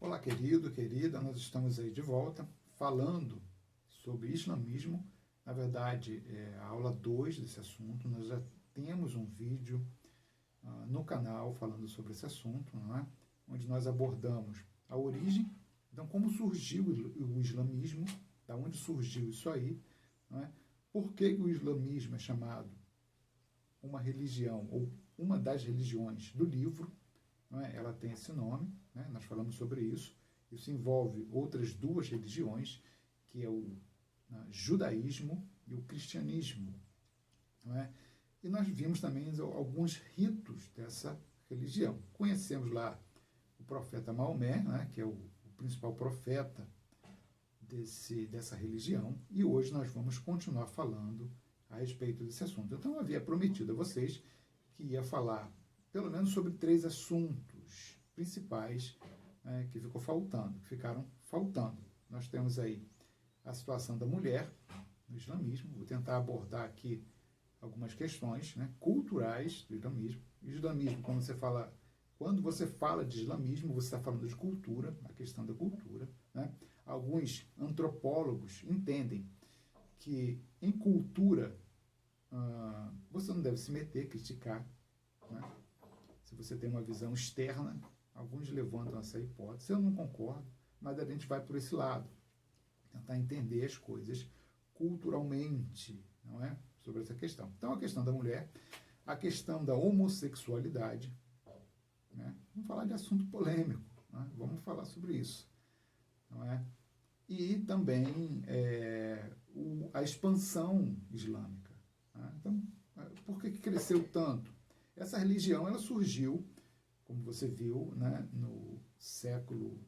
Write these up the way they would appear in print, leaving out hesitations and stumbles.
Olá, querido, querida, nós estamos aí de volta falando sobre islamismo. Na verdade, é a aula 2 desse assunto. Nós já temos um vídeo no canal falando sobre esse assunto, não é? Onde nós abordamos a origem, então como surgiu o islamismo, da onde surgiu isso aí, não é? Por que o islamismo é chamado uma religião ou uma das religiões do livro, não é? Ela tem esse nome, né? Nós falamos sobre isso. Isso envolve outras duas religiões, que é o judaísmo e o cristianismo. Não é? E nós vimos também alguns ritos dessa religião. Conhecemos lá o profeta Maomé, né? Que é o principal profeta dessa religião, e hoje nós vamos continuar falando a respeito desse assunto. Então eu havia prometido a vocês que ia falar pelo menos sobre 3 assuntos principais que ficaram faltando. Nós temos aí a situação da mulher no islamismo. Vou tentar abordar aqui algumas questões culturais do islamismo. O islamismo, quando você fala de islamismo, você está falando de cultura, a questão da cultura. Né? Alguns antropólogos entendem que em cultura você não deve se meter, criticar. Né? Se você tem uma visão externa, alguns levantam essa hipótese. Eu não concordo, mas a gente vai por esse lado. Tentar entender as coisas culturalmente, não é? Sobre essa questão. Então, a questão da mulher, a questão da homossexualidade, né? Vamos falar de assunto polêmico, né? Vamos falar sobre isso, não é? E também a expansão islâmica. Né? Então, por que cresceu tanto? Essa religião ela surgiu, como você viu, né, no século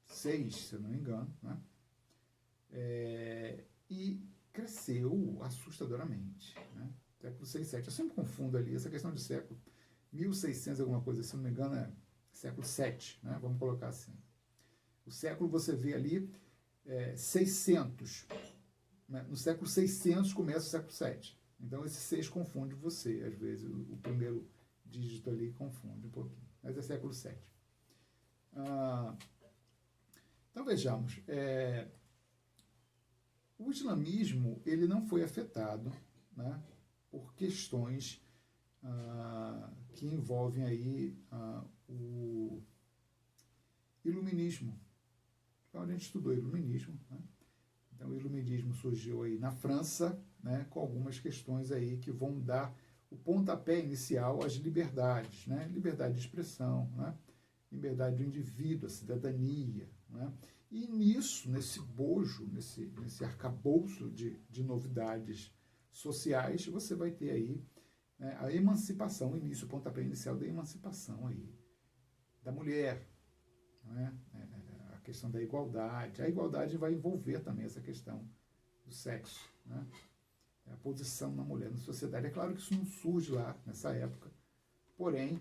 VI, se eu não me engano, né? E cresceu assustadoramente. Né? Século VI, VII. Eu sempre confundo ali essa questão de século. 1600 alguma coisa, se não me engano, é século VII. Né? Vamos colocar assim. O século você vê ali 600. Né? No século 600 começa o século VII. Então esse 6 confunde você. Às vezes o primeiro dígito ali confunde um pouquinho. Mas é século VII. Então vejamos. O islamismo ele não foi afetado, né, por questões que envolvem aí o iluminismo. Então a gente estudou iluminismo. Né? Então o iluminismo surgiu aí na França, né, com algumas questões aí que vão dar o pontapé inicial às liberdades, né? Liberdade de expressão, né? Liberdade do indivíduo, a cidadania. Né? E nisso, nesse bojo, nesse arcabouço de novidades sociais, você vai ter aí a emancipação, o pontapé inicial da emancipação aí da mulher. Né? A questão da igualdade. A igualdade vai envolver também essa questão do sexo. Né? A posição da mulher na sociedade. É claro que isso não surge lá nessa época, porém,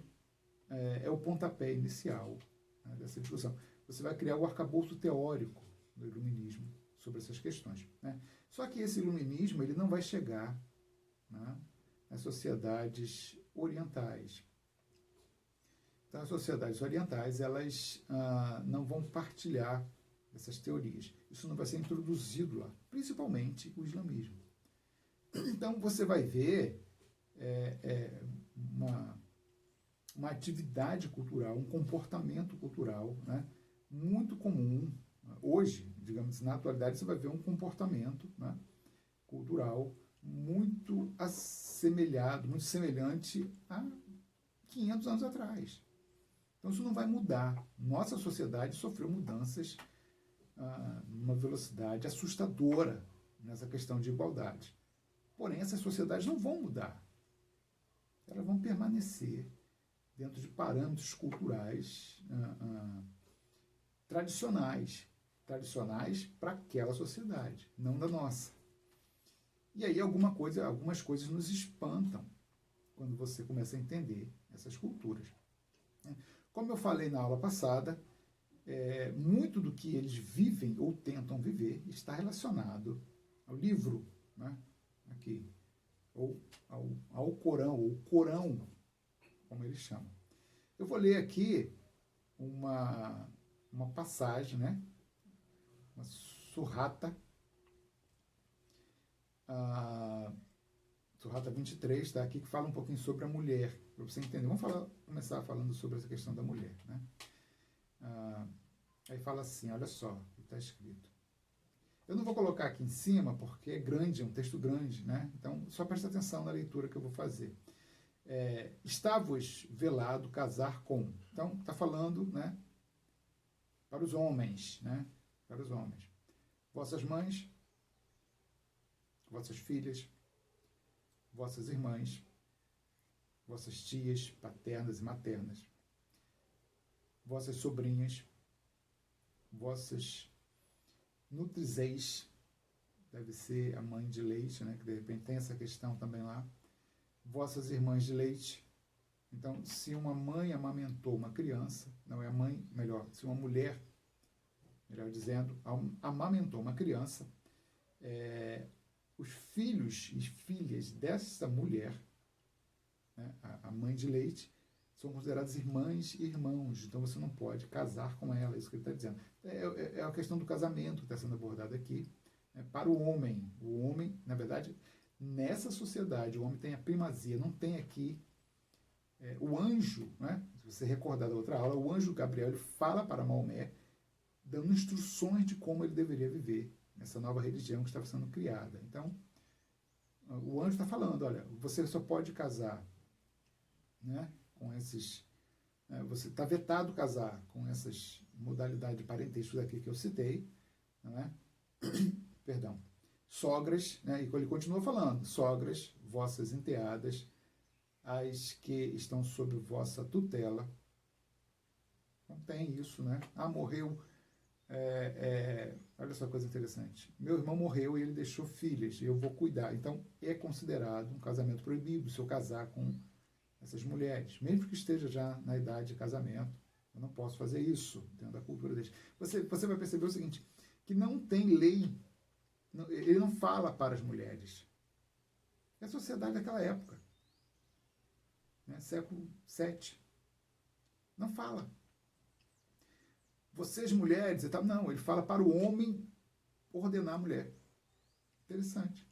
é o pontapé inicial, né, dessa discussão. Você vai criar o arcabouço teórico do iluminismo sobre essas questões. Né? Só que esse iluminismo ele não vai chegar, né, nas sociedades orientais. Então, as sociedades orientais elas não vão partilhar essas teorias. Isso não vai ser introduzido lá, principalmente o islamismo. Então, você vai ver uma atividade cultural, um comportamento cultural, né, muito comum. Hoje, digamos, na atualidade, você vai ver um comportamento, né, cultural muito assemelhado, muito semelhante a 500 anos atrás. Então isso não vai mudar. Nossa sociedade sofreu mudanças numa velocidade assustadora nessa questão de igualdade. Porém, essas sociedades não vão mudar. Elas vão permanecer dentro de parâmetros culturais tradicionais para aquela sociedade, não da nossa. E aí algumas coisas nos espantam quando você começa a entender essas culturas. Como eu falei na aula passada, muito do que eles vivem ou tentam viver está relacionado ao livro, né, aqui, ou ao Corão, ou Corão, como eles chamam. Eu vou ler aqui uma uma passagem, né? Uma surrata, surrata 23, tá aqui, que fala um pouquinho sobre a mulher, para você entender. Vamos começar falando sobre essa questão da mulher, né? Aí fala assim, olha só o que está escrito. Eu não vou colocar aqui em cima, porque é grande, é um texto grande, né? Então, só presta atenção na leitura que eu vou fazer. Está-vos velado casar com. Então, está falando, né? Para os homens, né? Para os homens. Vossas mães, vossas filhas, vossas irmãs, vossas tias paternas e maternas, vossas sobrinhas, vossas nutrizeis, deve ser a mãe de leite, né, que de repente tem essa questão também lá, vossas irmãs de leite. Então, se uma mãe amamentou uma criança, não é a mãe, melhor, se uma mulher, melhor dizendo, amamentou uma criança, os filhos e filhas dessa mulher, né, a mãe de leite, são consideradas irmãs e irmãos, então você não pode casar com ela, é isso que ele está dizendo. É a questão do casamento que está sendo abordada aqui, né, para o homem. O homem, na verdade, nessa sociedade, o homem tem a primazia, não tem aqui o anjo, né, se você recordar da outra aula, o anjo Gabriel ele fala para Maomé, dando instruções de como ele deveria viver nessa nova religião que estava sendo criada. Então, o anjo está falando, olha, você só pode casar, né, com esses... você está vetado casar com essas modalidades de parentesco daqui que eu citei, não é? Perdão. Sogras, né, e ele continua falando, sogras, vossas enteadas, as que estão sob vossa tutela. Não tem isso, né? Morreu... olha só que coisa interessante. Meu irmão morreu e ele deixou filhas, e eu vou cuidar. Então, é considerado um casamento proibido se eu casar com essas mulheres, mesmo que esteja já na idade de casamento. Eu não posso fazer isso dentro da cultura deles. Você vai perceber o seguinte, que não tem lei, ele não fala para as mulheres. É a sociedade daquela época, né? Século VII. Não fala. Vocês mulheres e tal, não, ele fala para o homem ordenar a mulher. Interessante.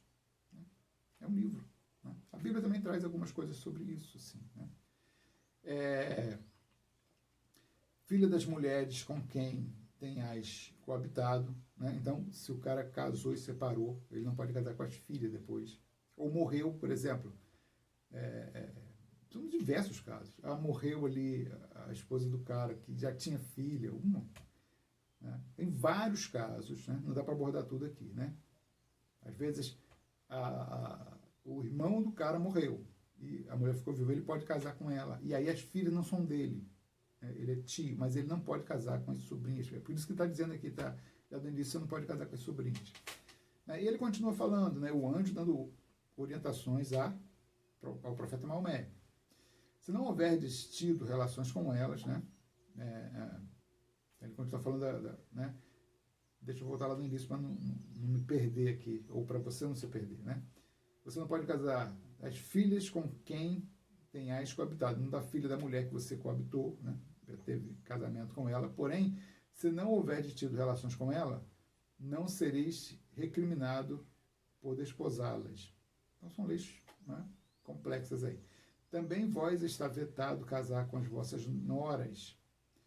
É um livro. A Bíblia também traz algumas coisas sobre isso, assim, né? Filha das mulheres com quem tenhais coabitado, né? Então, se o cara casou e separou, ele não pode casar com as filhas depois. Ou morreu, por exemplo. São diversos casos. Morreu ali a esposa do cara que já tinha filha, uma. Né? Tem vários casos, né? Não dá para abordar tudo aqui, né? Às vezes, o irmão do cara morreu e a mulher ficou viúva, ele pode casar com ela. E aí as filhas não são dele. Ele é tio, mas ele não pode casar com as sobrinhas. É por isso que está dizendo aqui, tá? Já no início, você não pode casar com as sobrinhas. E ele continua falando, né? O anjo dando orientações ao profeta Maomé. Se não houverdes tido relações com elas, né? Ele continua falando né? Deixa eu voltar lá no início para não me perder aqui, ou para você não se perder, né? Você não pode casar as filhas com quem tenhais coabitado, não da filha da mulher que você coabitou, né? Já teve casamento com ela, porém, se não houverdes tido relações com ela, não sereis recriminado por desposá-las. Então são leis, né, complexas aí. Também vós está vetado casar com as vossas noras,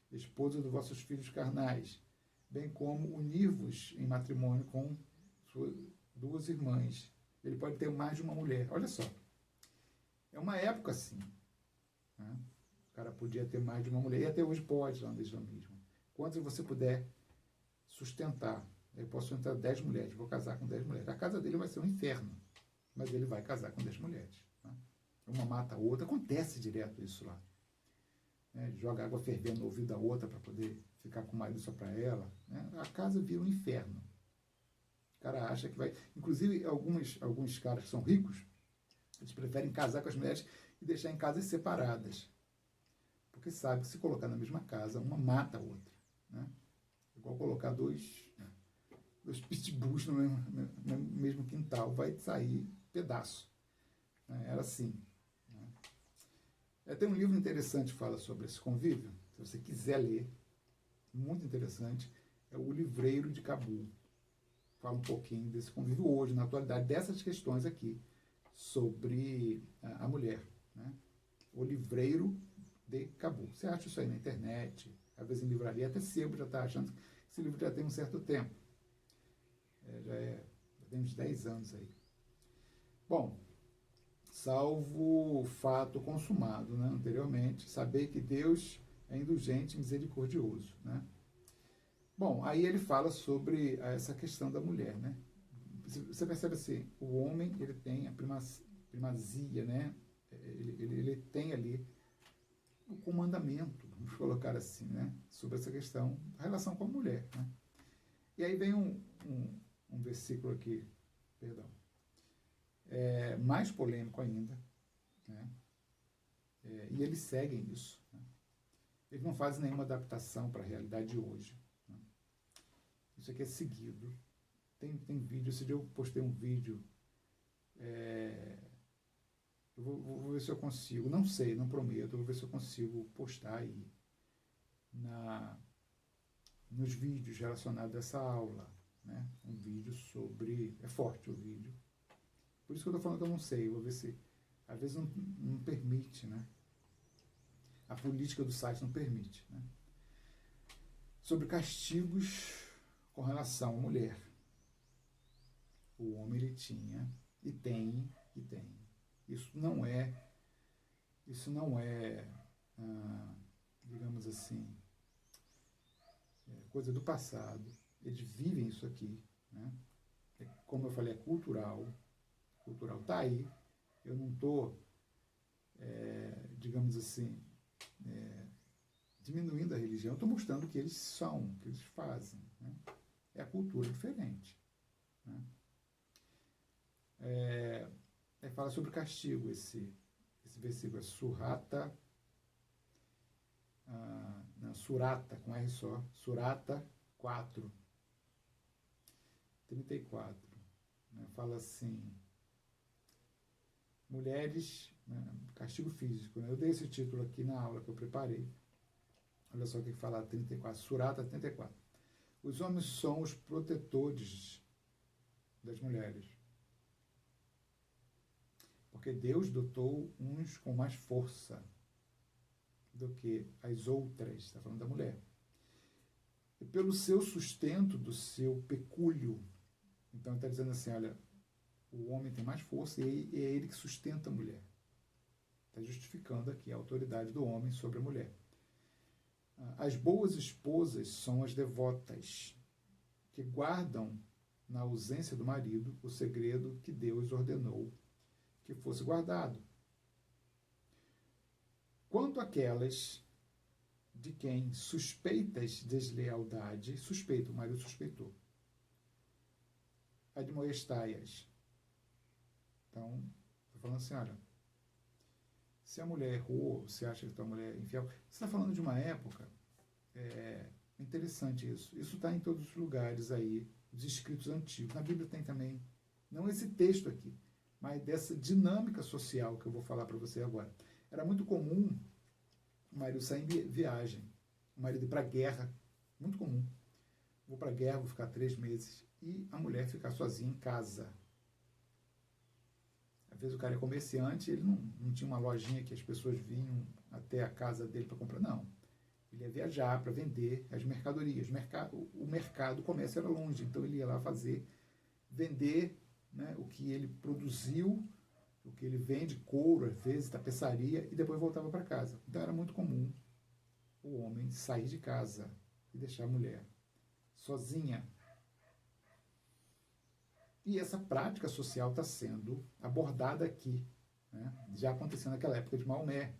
esposas dos vossos filhos carnais, bem como unir-vos em matrimônio com suas duas irmãs. Ele pode ter mais de uma mulher. Olha só. É uma época assim. Né? O cara podia ter mais de uma mulher. E até hoje pode, lá no islamismo. Quantas você puder sustentar. Eu posso sustentar 10 mulheres. Vou casar com 10 mulheres. A casa dele vai ser um inferno. Mas ele vai casar com 10 mulheres. Né? Uma mata a outra. Acontece direto isso lá. Né? Joga água fervendo no ouvido da outra para poder ficar com o marido só para ela. Né? A casa vira um inferno. O cara acha que vai... Inclusive, alguns caras que são ricos, eles preferem casar com as mulheres e deixar em casas separadas. Porque sabe que se colocar na mesma casa, uma mata a outra. Né? Igual colocar dois pitbulls no mesmo quintal, vai sair pedaço. Era assim. Tem um livro interessante que fala sobre esse convívio, se você quiser ler. muito interessante, é o Livreiro de Cabul. Fala um pouquinho desse convívio hoje, na atualidade, dessas questões aqui sobre a mulher, né? O Livreiro de Cabul. Você acha isso aí na internet, às vezes em livraria, até sebo já está achando que esse livro já tem um certo tempo. Já tem uns 10 anos aí. Bom, salvo o fato consumado, né, anteriormente, saber que Deus é indulgente e misericordioso, né? Bom, aí ele fala sobre essa questão da mulher, né? Você percebe assim, o homem ele tem a primazia, né? Ele tem ali o comandamento, vamos colocar assim, né? Sobre essa questão da relação com a mulher, né? E aí vem um versículo aqui, perdão, mais polêmico ainda, né? E eles seguem isso, né? Eles não fazem nenhuma adaptação para a realidade de hoje, né? Isso aqui é seguido. Tem vídeo, esse dia eu postei um vídeo, eu vou ver se eu consigo, não sei, não prometo, vou ver se eu consigo postar aí nos vídeos relacionados a essa aula, né? Um vídeo sobre, é forte o vídeo, por isso que eu estou falando que eu não sei, vou ver se, às vezes não permite, né? A política do site não permite, né? Sobre castigos com relação à mulher. O homem ele tinha e tem. Isso não é, digamos assim, coisa do passado. Eles vivem isso aqui, né? Como eu falei, é cultural. Cultural está aí. Eu não estou, digamos assim, diminuindo a religião. Eu estou mostrando o que eles são, o que eles fazem, né? É a cultura diferente, né? Fala sobre castigo esse versículo, é Surata, com R só, Surata 4, 34, né? Fala assim, mulheres, né, castigo físico, né? Eu dei esse título aqui na aula que eu preparei, olha só o que fala 34, Surata 34, os homens são os protetores das mulheres, porque Deus dotou uns com mais força do que as outras, está falando da mulher. E pelo seu sustento, do seu pecúlio. Então ele está dizendo assim, olha, o homem tem mais força e é ele que sustenta a mulher. Está justificando aqui a autoridade do homem sobre a mulher. As boas esposas são as devotas, que guardam, na ausência do marido, o segredo que Deus ordenou que fosse guardado. Quanto àquelas de quem suspeitas deslealdade, o marido suspeitou, admoestai-as. Então, estou falando assim, olha, se a mulher errou, você acha que a tua mulher é infiel, você está falando de uma época, interessante isso está em todos os lugares aí, os escritos antigos, na Bíblia tem também, não esse texto aqui, mas dessa dinâmica social que eu vou falar para você agora. Era muito comum o marido sair em viagem, o marido ir para a guerra, muito comum. Vou para a guerra, vou ficar 3 meses, e a mulher ficar sozinha em casa. Às vezes o cara é comerciante, ele não tinha uma lojinha que as pessoas vinham até a casa dele para comprar, não. Ele ia viajar para vender as mercadorias. O mercado, o comércio era longe, então ele ia lá vender, né, o que ele produziu, o que ele vende, couro, às vezes, tapeçaria, e depois voltava para casa. Então era muito comum o homem sair de casa e deixar a mulher sozinha. E essa prática social está sendo abordada aqui, né, já acontecendo naquela época de Maomé.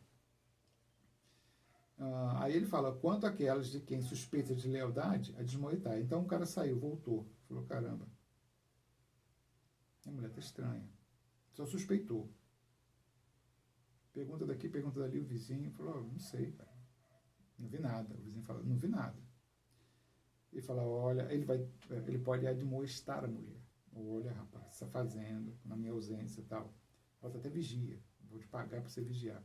Aí ele fala, quanto àquelas de quem suspeita de lealdade, a desmoitar. Então o cara saiu, voltou, falou, caramba, a mulher está estranha. Só suspeitou. Pergunta daqui, pergunta dali, o vizinho falou, não sei, cara. Não vi nada. O vizinho fala, não vi nada. Ele fala, olha, ele pode admoestar a mulher. Olha, rapaz, você está fazendo, na minha ausência e tal. Bota até vigia. Vou te pagar para você vigiar.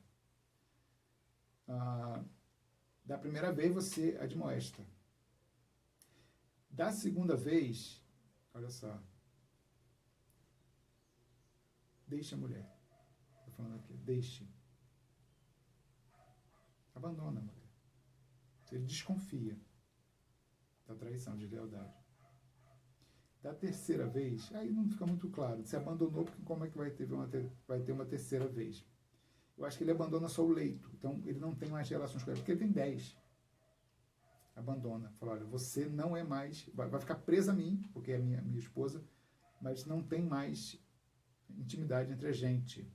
Da primeira vez você admoesta. Da segunda vez, olha só, deixe a mulher. Estou falando aqui, deixe. Abandona a mulher. Ele desconfia da traição, de lealdade. Da terceira vez, aí não fica muito claro. Se abandonou, porque como é que vai ter uma terceira vez? Eu acho que ele abandona só o leito. Então, ele não tem mais relações com ela, porque ele tem 10. Abandona. Fala, olha, você não é mais... Vai ficar presa a mim, porque é minha esposa, mas não tem mais intimidade entre a gente.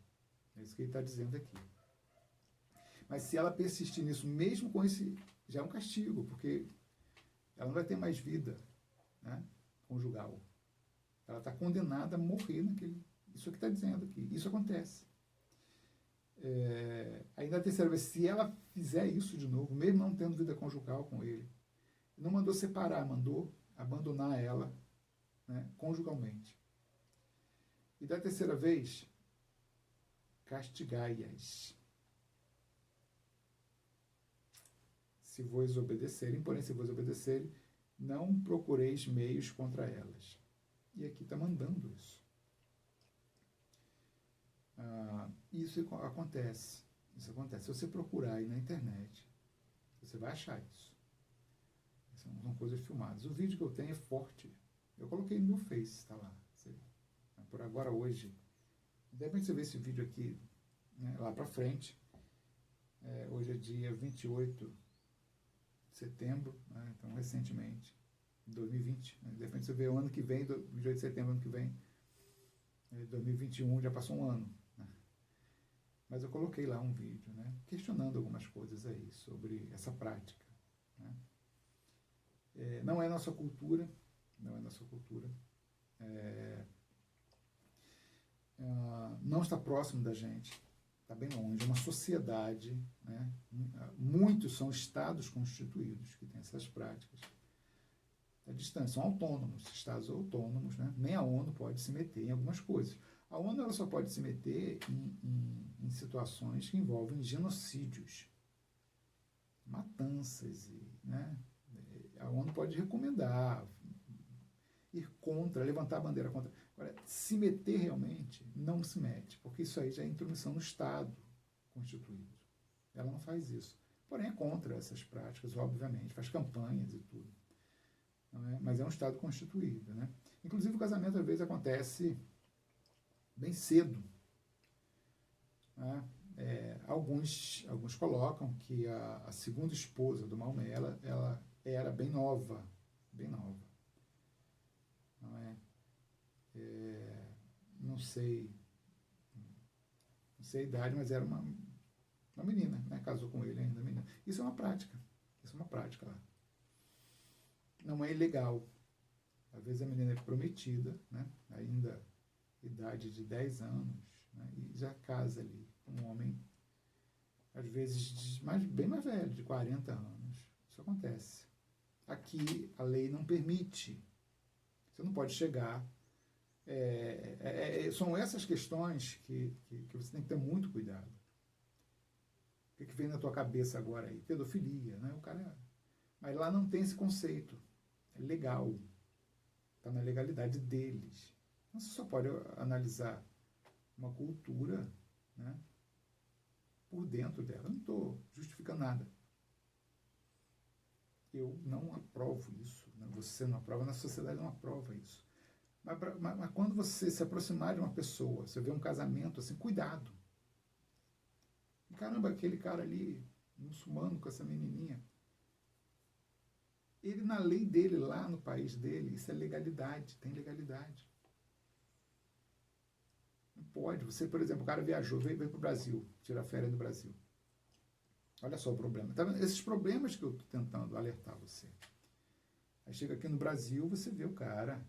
É isso que ele está dizendo aqui. Mas se ela persistir nisso, mesmo com esse... Já é um castigo, porque ela não vai ter mais vida, né, conjugal. Ela está condenada a morrer naquele... Isso que está dizendo aqui. Isso acontece. Aí na terceira vez, se ela fizer isso de novo, mesmo não tendo vida conjugal com ele, não mandou separar, mandou abandonar ela, né, conjugalmente. E da terceira vez, castigai-as. Se vos obedecerem, porém, se vos obedecerem, não procureis meios contra elas. E aqui está mandando isso. Isso acontece. Isso acontece. Se você procurar aí na internet, você vai achar isso. São coisas filmadas. O vídeo que eu tenho é forte. Eu coloquei no meu Face, está lá. Por agora, hoje. De repente você vê esse vídeo aqui, né, lá para frente. Hoje é dia 28 de setembro, né, então recentemente, 2020. Né, de repente você vê o ano que vem, 28 de setembro, ano que vem, 2021, já passou um ano. Né, mas eu coloquei lá um vídeo, né, questionando algumas coisas aí sobre essa prática. Né. Não é nossa cultura, não é nossa cultura. Não está próximo da gente, está bem longe. É uma sociedade, né? Muitos são estados constituídos que têm essas práticas. Está distante, são autônomos, estados autônomos, né? Nem a ONU pode se meter em algumas coisas. A ONU ela só pode se meter em situações que envolvem genocídios, matanças, né? A ONU pode recomendar, ir contra, levantar a bandeira contra. Agora, se meter realmente, não se mete, porque isso aí já é intromissão no Estado constituído. Ela não faz isso. Porém, é contra essas práticas, obviamente, faz campanhas e tudo. Não é? Mas é um Estado constituído. Né? Inclusive, o casamento, às vezes, acontece bem cedo. Né? Alguns colocam que a segunda esposa do Maomé, ela era bem nova. Bem nova. Não é? Não sei a idade, mas era uma menina, né? Casou com ele ainda, menina. Isso é uma prática lá. Não é ilegal. Às vezes a menina é prometida, né? Ainda idade de 10 anos, né? E já casa ali com um homem, às vezes bem mais velho, de 40 anos. Isso acontece. Aqui a lei não permite. Você não pode chegar. São essas questões que você tem que ter muito cuidado. O que vem na tua cabeça agora aí? Pedofilia, né? O cara... Mas lá não tem esse conceito. É legal. Está na legalidade deles. Então, você só pode analisar uma cultura, né, por dentro dela. Eu não estou justificando nada. Eu não aprovo isso. Né? Você não aprova, na sociedade não aprova isso. Mas quando você se aproximar de uma pessoa, você vê um casamento assim, cuidado. Caramba, aquele cara ali, muçulmano com essa menininha, ele na lei dele, lá no país dele, isso é legalidade, tem legalidade. Não pode. Você, por exemplo, o cara viajou, veio para o Brasil, tirar férias do Brasil. Olha só o problema. Tá vendo? Esses problemas que eu estou tentando alertar você. Aí chega aqui no Brasil, você vê o cara,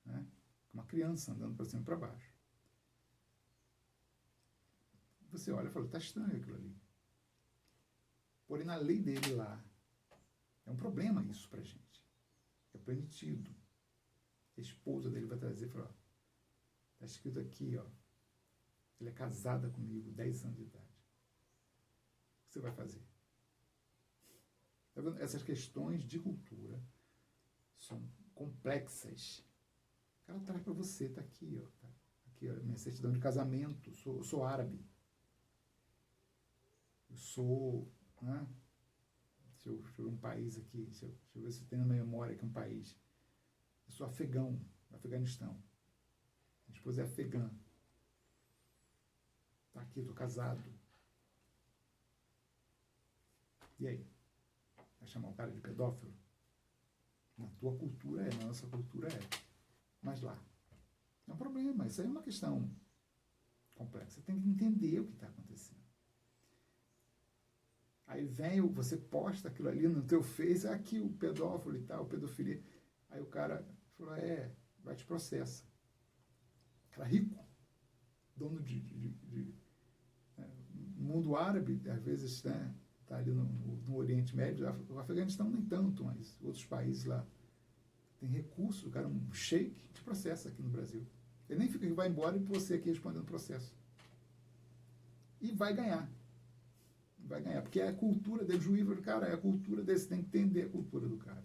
né, uma criança andando para cima e para baixo. Você olha e fala, está estranho aquilo ali. Porém, na lei dele lá, é um problema isso para a gente. É permitido. A esposa dele vai trazer e falar, está escrito aqui, ó, ele é casada comigo, 10 anos de idade. O que você vai fazer? Tá vendo? Essas questões de cultura são complexas. O cara traz para você, tá aqui, ó. Tá aqui, ó, minha certidão de casamento. Eu sou árabe. Eu sou, né? Deixa eu ver um país aqui. Deixa eu ver se tem na minha memória aqui um país. Eu sou afegão, do Afeganistão. Minha esposa é afegã. Tá aqui, tô casado. E aí? Vai chamar o cara de pedófilo? Na tua cultura é, na nossa cultura é. Mas lá. É um problema. Isso aí é uma questão complexa. Você tem que entender o que está acontecendo. Aí vem, você posta aquilo ali no teu Face, aqui o pedófilo e tal, pedofilia. Aí o cara falou, vai te processa. Cara rico, dono de mundo árabe, às vezes, né, tá ali no Oriente Médio, o Afeganistão nem tanto, mas outros países lá tem recursos, o cara, um sheik, te processa aqui no Brasil. Ele nem fica, vai embora e você aqui respondendo o processo. E vai ganhar. Vai ganhar, porque é a cultura dele, juízo do cara, é a cultura dele, você tem que entender a cultura do cara.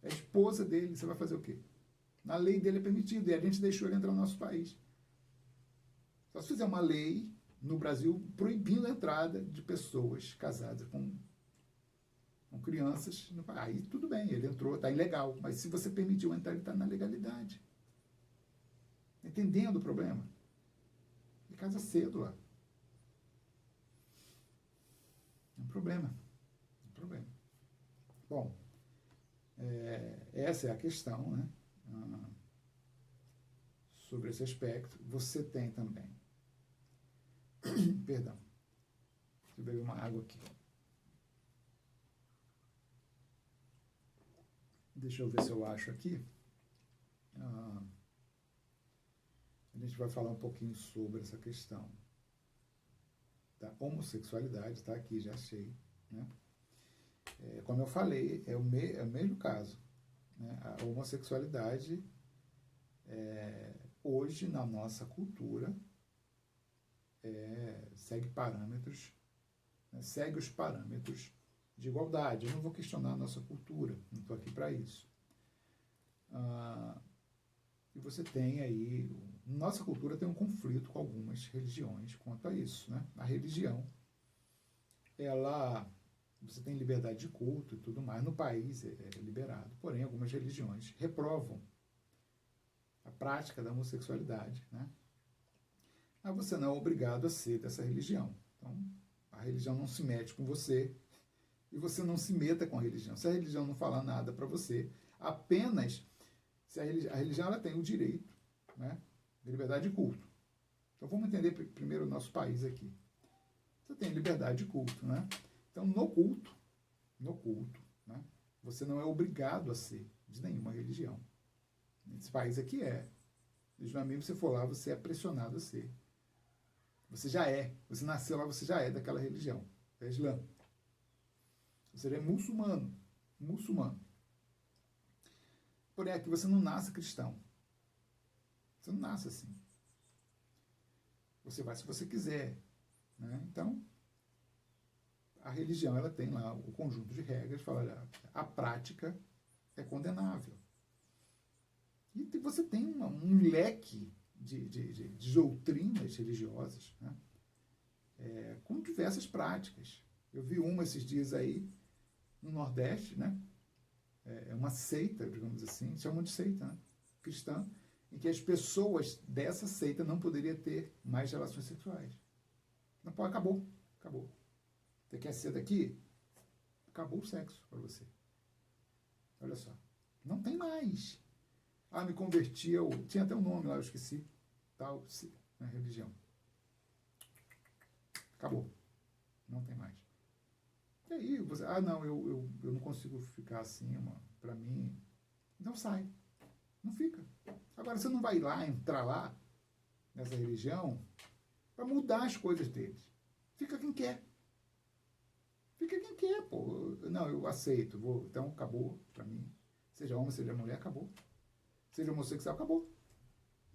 É a esposa dele, você vai fazer o quê? Na lei dele é permitido, e a gente deixou ele entrar no nosso país. Só se fizer uma lei no Brasil proibindo a entrada de pessoas casadas com crianças, aí tudo bem, ele entrou, está ilegal, mas se você permitiu entrar, ele está na legalidade. Entendendo o problema? Ele casa cedo lá. É um problema. É um problema. Bom, essa é a questão, né? Sobre esse aspecto. Você tem também. Perdão. Deixa eu beber uma água aqui. Deixa eu ver se eu acho aqui. A gente vai falar um pouquinho sobre essa questão da homossexualidade, tá? Aqui, já achei, né? Como eu falei, é o mesmo caso, né? A homossexualidade, hoje, na nossa cultura, segue parâmetros, né? Segue os parâmetros de igualdade. Eu não vou questionar a nossa cultura, não estou aqui para isso. E você tem aí, nossa cultura tem um conflito com algumas religiões quanto a isso, né? A religião, você tem liberdade de culto e tudo mais, no país é liberado, porém algumas religiões reprovam a prática da homossexualidade, né? Mas você não é obrigado a ser dessa religião. Então, a religião não se mete com você e você não se meta com a religião. Se a religião não falar nada para você, apenas se a religião ela tem o direito, né, de liberdade de culto. Então vamos entender primeiro o nosso país aqui. Você tem liberdade de culto, né? Então no culto, né, você não é obrigado a ser de nenhuma religião. Nesse país aqui no islamismo, se você for lá, você é pressionado a ser. Você já você nasceu lá, você já é daquela religião, é Islã. Você é muçulmano. Porém, aqui você não nasce cristão. Você não nasce assim. Você vai se você quiser, né? Então, a religião ela tem lá o conjunto de regras, fala, a prática é condenável. E você tem um leque de doutrinas religiosas, né? Com diversas práticas. Eu vi uma esses dias aí no Nordeste, né? É uma seita, digamos assim, chamam de seita, né? Cristã, em que as pessoas dessa seita não poderiam ter mais relações sexuais. Não pode, acabou. Você quer ser daqui? Acabou o sexo para você. Olha só. Não tem mais. Me converti, tinha até um nome lá, eu esqueci. Tal, na religião. Acabou. Não tem mais. E aí, você, não, eu não consigo ficar assim, para mim. Então sai. Não fica. Agora, você não vai entrar lá, nessa religião, para mudar as coisas deles. Fica quem quer. Pô. Não, eu aceito. Então, acabou para mim. Seja homem, seja mulher, acabou. Seja homossexual, acabou.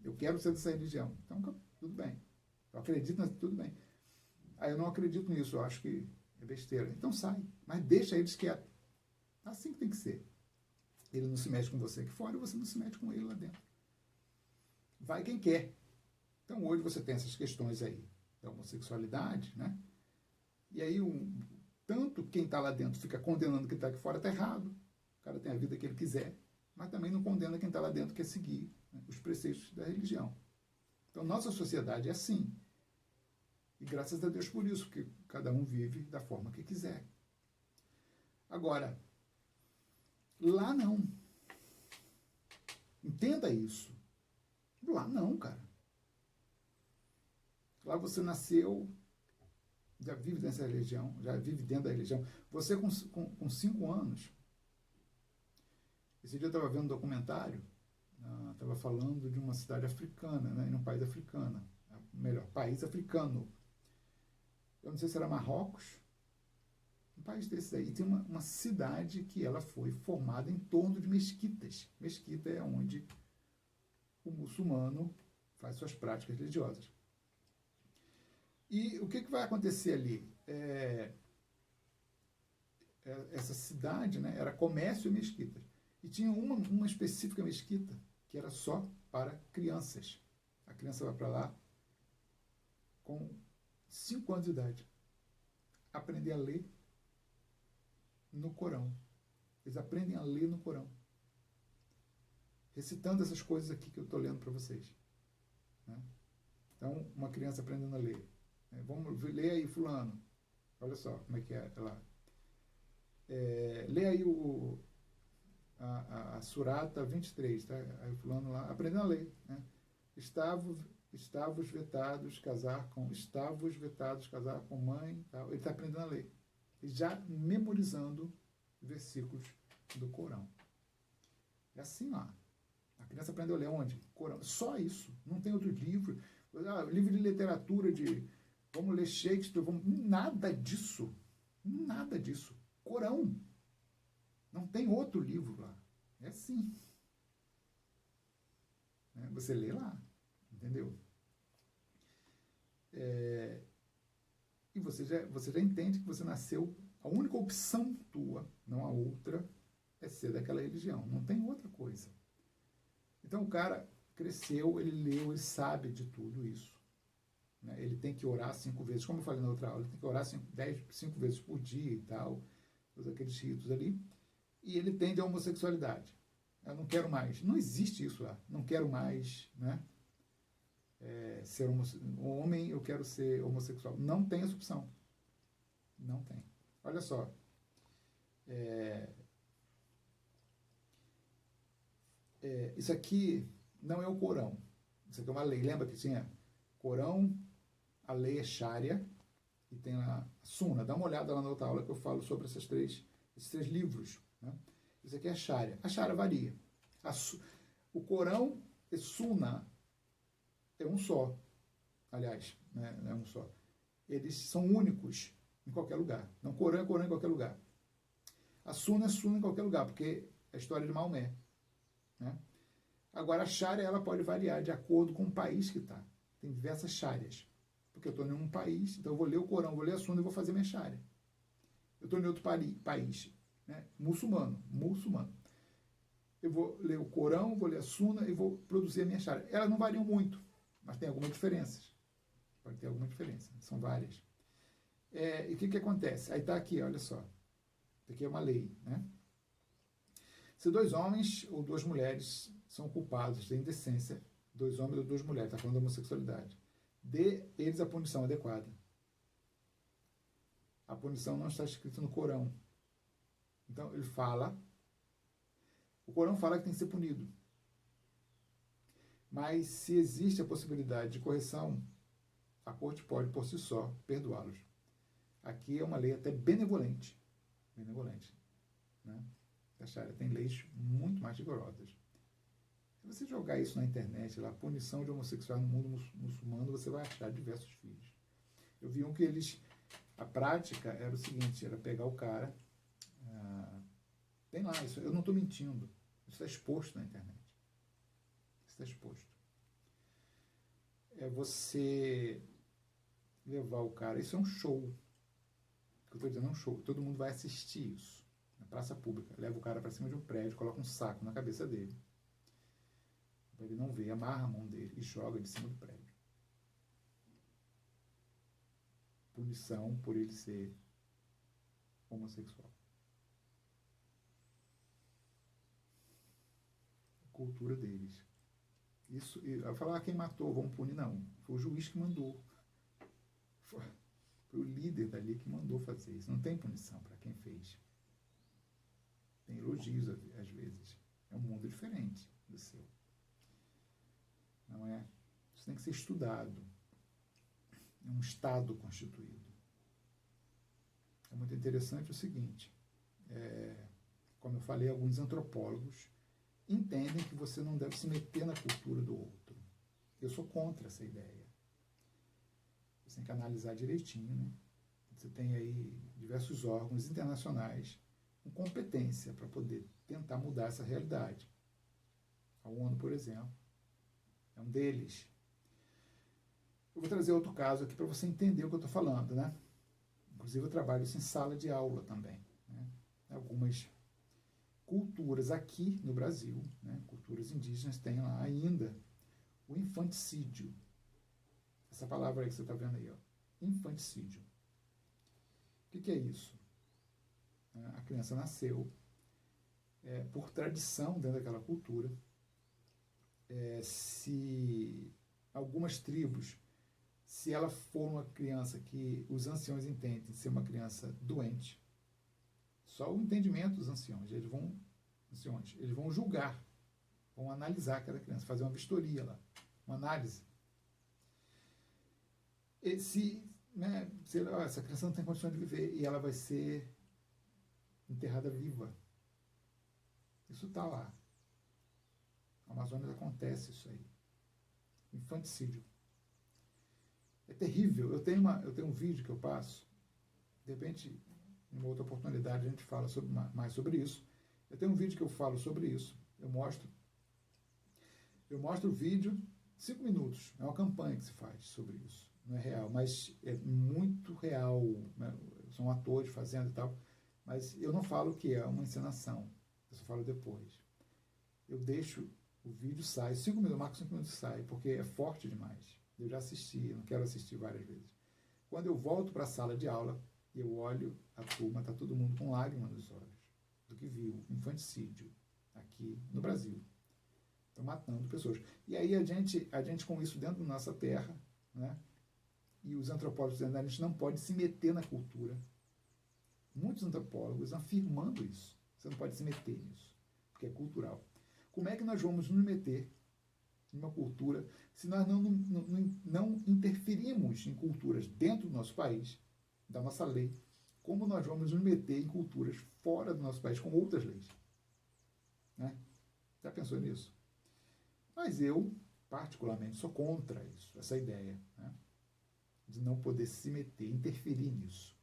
Eu quero ser dessa religião. Então, tudo bem. Eu acredito, mas tudo bem. Eu não acredito nisso, eu acho que é besteira. Então sai, mas deixa eles quietos. Assim que tem que ser. Ele não se mete com você aqui fora e você não se mete com ele lá dentro. Vai quem quer. Então hoje você tem essas questões aí da homossexualidade, né? E aí tanto quem está lá dentro fica condenando quem está aqui fora, está errado. O cara tem a vida que ele quiser, mas também não condena quem está lá dentro que quer seguir, né, os preceitos da religião. Então nossa sociedade é assim. E graças a Deus por isso, porque cada um vive da forma que quiser. Agora, lá não. Entenda isso. Lá não, cara. Lá você nasceu, já vive dessa religião, já vive dentro da religião. Você com 5 anos, esse dia eu estava vendo um documentário, estava falando de uma cidade africana, né, em um país africano, melhor, país africano. Eu não sei se era Marrocos, um país desse aí. E tem uma cidade que ela foi formada em torno de mesquitas. Mesquita é onde o muçulmano faz suas práticas religiosas. E o que vai acontecer ali? Essa cidade, né, era comércio e mesquitas. E tinha uma específica mesquita que era só para crianças. A criança vai para lá com 5 anos de idade. Aprender a ler no Corão. Eles aprendem a ler no Corão. Recitando essas coisas aqui que eu estou lendo para vocês. Né? Então, uma criança aprendendo a ler. Vamos ler aí, fulano. Olha só como é que é lá. Lê aí a Surata 23, tá? Aí fulano lá, aprendendo a ler. Né? Estavos vetados casar com mãe. Tal. Ele está aprendendo a ler. E já memorizando versículos do Corão. É assim lá. A criança aprendeu a ler onde? Corão. Só isso. Não tem outro livro. Livro de literatura de... Vamos ler Shakespeare. Nada disso. Nada disso. Corão. Não tem outro livro lá. É assim. Você lê lá. Entendeu? E você já entende que você nasceu... A única opção tua, não a outra, é ser daquela religião. Não tem outra coisa. Então o cara cresceu, ele leu, ele sabe de tudo isso. Né? Ele tem que orar 5 vezes, como eu falei na outra aula, ele tem que orar 5 vezes por dia e tal, todos aqueles ritos ali. E ele tende à homossexualidade. Eu não quero mais. Não existe isso lá. Não quero mais, né? Ser homem, eu quero ser homossexual. Não tem essa opção. Não tem. Olha só. Isso aqui não é o Corão. Isso aqui é uma lei. Lembra que tinha Corão, a lei é Sharia, e tem a Sunna. Dá uma olhada lá na outra aula que eu falo sobre esses três livros. Né? Isso aqui é Sharia. A Sharia varia. O Corão e Sunna é um só. Aliás, né? É um só. Eles são únicos em qualquer lugar. Não, Corão é Corão em qualquer lugar. A Sunna é Sunna em qualquer lugar, porque é a história de Maomé. Né? Agora, a Sharia ela pode variar de acordo com o país que está. Tem diversas Sharias. Porque eu estou em um país, então eu vou ler o Corão, vou ler a Sunna e vou fazer minha Sharia. Eu estou em outro país, né? muçulmano. Eu vou ler o Corão, vou ler a Sunna e vou produzir a minha Sharia. Elas não variam muito, mas tem algumas diferenças. Pode ter alguma diferença, são várias. E o que acontece? Aí está aqui, olha só. Isso aqui é uma lei, né? Se 2 homens ou 2 mulheres são culpados de indecência, 2 homens ou 2 mulheres, está falando da homossexualidade, dê eles a punição adequada. A punição não está escrita no Corão. Então, ele fala, o Corão fala que tem que ser punido. Mas, se existe a possibilidade de correção, a corte pode, por si só, perdoá-los. Aqui é uma lei até benevolente. Né? A Sharia tem leis muito mais rigorosas. Se você jogar isso na internet, lá, punição de homossexual no mundo muçulmano, você vai achar diversos vídeos. Eu vi um que a prática era o seguinte, era pegar o cara, tem lá, isso, eu não estou mentindo, isso está exposto na internet. Isso está exposto. É você levar o cara, isso é um show. O que eu estou dizendo é um show, todo mundo vai assistir isso. na praça pública, leva o cara para cima de um prédio, coloca um saco na cabeça dele, para ele não ver, amarra a mão dele e joga de cima do prédio. Punição por ele ser homossexual. A cultura deles. Isso, eu falar, quem matou, vamos punir, não. Foi o juiz que mandou. Foi o líder dali que mandou fazer isso. Não tem punição para quem fez. Tem elogios, às vezes. É um mundo diferente do seu. Não é? Isso tem que ser estudado. É um Estado constituído. É muito interessante o seguinte, como eu falei, alguns antropólogos entendem que você não deve se meter na cultura do outro. Eu sou contra essa ideia. Você tem que analisar direitinho, né? Você tem aí diversos órgãos internacionais com competência para poder tentar mudar essa realidade. A ONU, por exemplo, é um deles. Eu vou trazer outro caso aqui para você entender o que eu estou falando, né? Inclusive eu trabalho isso em sala de aula também, né? Algumas culturas aqui no Brasil, né? Culturas indígenas, têm lá ainda o infanticídio. Essa palavra aí que você está vendo aí, ó, infanticídio. O que é isso? A criança nasceu, por tradição dentro daquela cultura, se algumas tribos, se ela for uma criança que os anciões entendem ser uma criança doente, só o entendimento dos anciões, eles vão julgar, vão analisar aquela criança, fazer uma vistoria lá, uma análise. E se essa criança não tem condições de viver e ela vai ser enterrada viva. Isso está lá. Na Amazônia acontece isso aí. Infanticídio. É terrível. Eu tenho um vídeo que eu passo, de repente, em uma outra oportunidade a gente fala mais sobre isso. Eu tenho um vídeo que eu falo sobre isso. Eu mostro o vídeo, 5 minutos. É uma campanha que se faz sobre isso. Não é real, mas é muito real. Né? São atores fazendo e tal. Mas eu não falo que é uma encenação. Eu só falo depois. Eu deixo, o vídeo sai, 5 minutos, marco 5 minutos sai, porque é forte demais. Eu já assisti, eu não quero assistir várias vezes. Quando eu volto para a sala de aula, eu olho a turma, está todo mundo com lágrimas nos olhos do que viu infanticídio aqui no Brasil. Estão matando pessoas. E aí a gente com isso dentro da nossa terra, né? E os antropólogos dizendo que a gente não pode se meter na cultura. Muitos antropólogos afirmando isso. Você não pode se meter nisso, porque é cultural. Como é que nós vamos nos meter em uma cultura se nós não interferimos em culturas dentro do nosso país, da nossa lei? Como nós vamos nos meter em culturas fora do nosso país com outras leis? Né? Já pensou nisso? Mas eu, particularmente, sou contra isso, essa ideia, né? De não poder se meter, interferir nisso.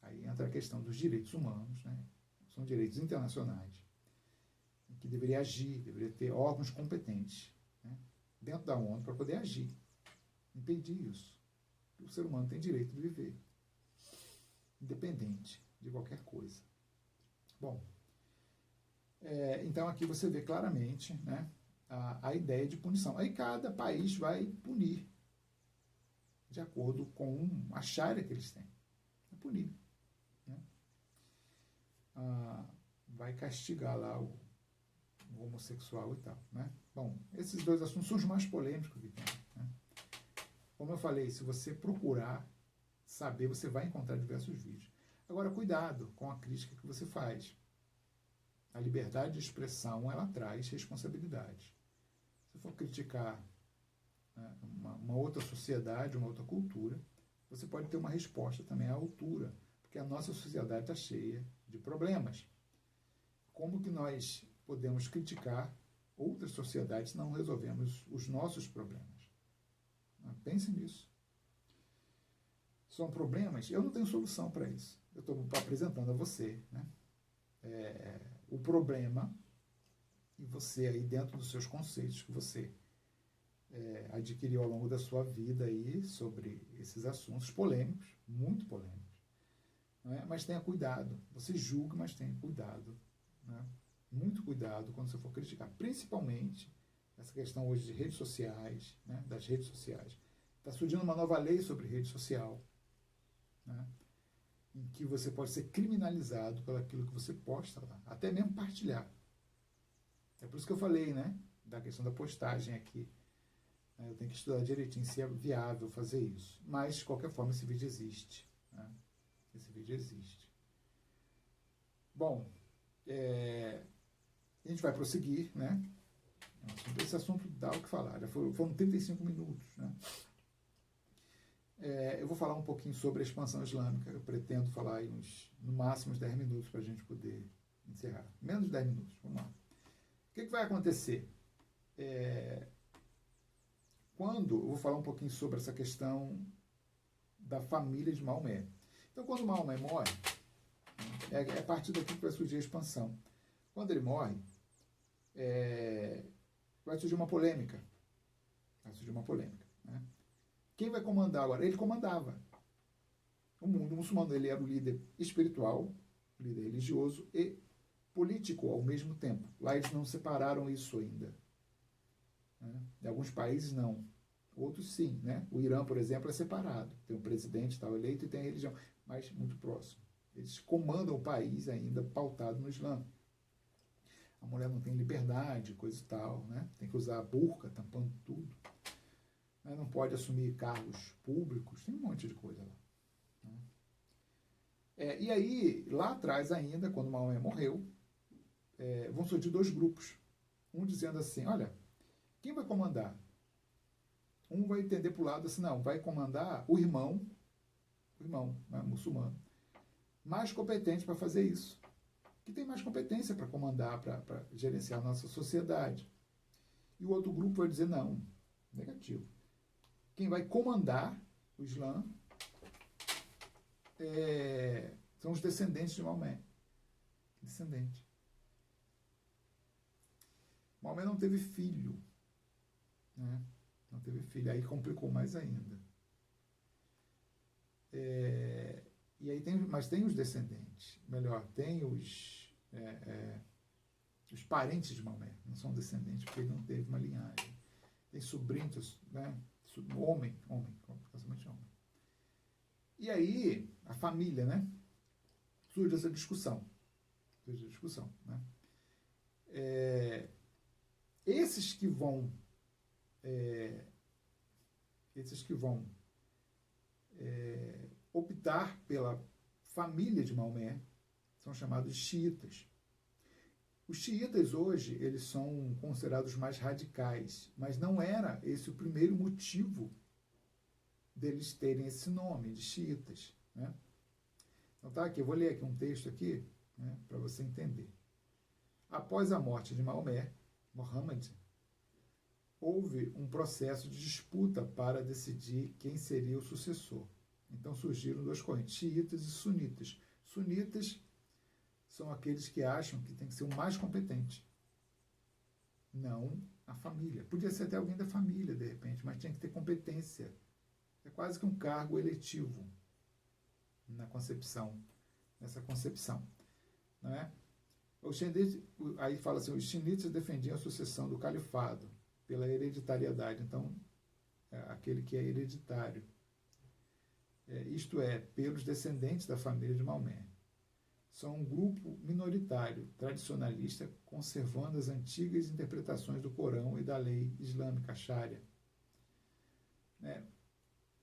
Aí entra a questão dos direitos humanos, né? São direitos internacionais, em que deveria agir, deveria ter órgãos competentes, né? Dentro da ONU para poder agir, impedir isso. O ser humano tem direito de viver, independente de qualquer coisa. Bom, então aqui você vê claramente, né, a ideia de punição. Aí cada país vai punir de acordo com a charia que eles têm. É punir. Né? Vai castigar lá o homossexual e tal. Né? Bom, esses dois assuntos são os mais polêmicos que tem. Né? Como eu falei, se você procurar saber, você vai encontrar diversos vídeos. Agora, cuidado com a crítica que você faz. A liberdade de expressão, ela traz responsabilidade. Se for criticar, né, uma outra sociedade, uma outra cultura, você pode ter uma resposta também à altura, porque a nossa sociedade está cheia de problemas. Como que nós podemos criticar outras sociedades se não resolvemos os nossos problemas? Pense nisso. São problemas, eu não tenho solução para isso. Eu estou apresentando a você, né, o problema, e você aí dentro dos seus conceitos que você adquiriu ao longo da sua vida aí sobre esses assuntos polêmicos, muito polêmicos. não é? Mas tenha cuidado. Você julga, mas tenha cuidado. Né? Muito cuidado quando você for criticar. Principalmente essa questão hoje de redes sociais, né? Das redes sociais. Está surgindo uma nova lei sobre rede social, né? Em que você pode ser criminalizado pelo aquilo que você posta lá. Até mesmo partilhar. É por isso que eu falei, né? Da questão da postagem aqui. Eu tenho que estudar direitinho se é viável fazer isso. Mas, de qualquer forma, esse vídeo existe. Né? Esse vídeo existe. Bom, a gente vai prosseguir, né? Esse assunto dá o que falar. Já foram 35 minutos, né? Eu vou falar um pouquinho sobre a expansão islâmica. Eu pretendo falar aí no máximo uns 10 minutos para a gente poder encerrar. Menos de 10 minutos, vamos lá. O que vai acontecer? Eu vou falar um pouquinho sobre essa questão da família de Maomé. Então, quando Maomé morre, é a partir daqui que vai surgir a expansão. Quando ele morre, vai surgir uma polêmica. Né? Quem vai comandar agora? Ele comandava. O mundo muçulmano, ele era o líder espiritual, o líder religioso e político ao mesmo tempo. Lá eles não separaram isso ainda. Né? Em alguns países não. Outros sim. Né? O Irã, por exemplo, é separado. Tem um presidente tal eleito e tem a religião, mas muito próximo. Eles comandam o país ainda pautado no Islã. A mulher não tem liberdade, coisa e tal. Né? Tem que usar a burca, tampando tudo. Não pode assumir cargos públicos. Tem um monte de coisa lá. E aí, lá atrás ainda, quando Maomé morreu, vão surgir dois grupos. Um dizendo assim, olha, quem vai comandar? Um vai entender para o lado assim, não, vai comandar o irmão, né, muçulmano, mais competente para fazer isso. Que tem mais competência para comandar, para gerenciar a nossa sociedade. E o outro grupo vai dizer, não, negativo. Quem vai comandar o Islã são os descendentes de Maomé. Descendente. Maomé não teve filho. Né? Não teve filho. Aí complicou mais ainda. Mas tem os descendentes. Melhor, tem os parentes de Maomé. Não são descendentes, porque ele não teve uma linhagem. Tem sobrinhos, né? Homem, basicamente homem. E aí, a família, né? Surge essa discussão. Né? Esses que vão optar pela família de Maomé são chamados de xiitas. Os xiitas hoje, eles são considerados mais radicais, mas não era esse o primeiro motivo deles terem esse nome, de xiitas. Né? Então tá aqui, eu vou ler aqui um texto aqui, né, para você entender. Após a morte de Maomé, Muhammad, houve um processo de disputa para decidir quem seria o sucessor. Então surgiram duas correntes, xiitas e sunitas. Sunitas são aqueles que acham que tem que ser o mais competente, não a família. Podia ser até alguém da família, de repente, mas tinha que ter competência. É quase que um cargo eletivo nessa concepção. Não é? Aí fala assim, os xiitas defendiam a sucessão do califado pela hereditariedade. Então, aquele que é hereditário. Isto é, pelos descendentes da família de Maomé. São um grupo minoritário, tradicionalista, conservando as antigas interpretações do Corão e da lei islâmica, Sharia.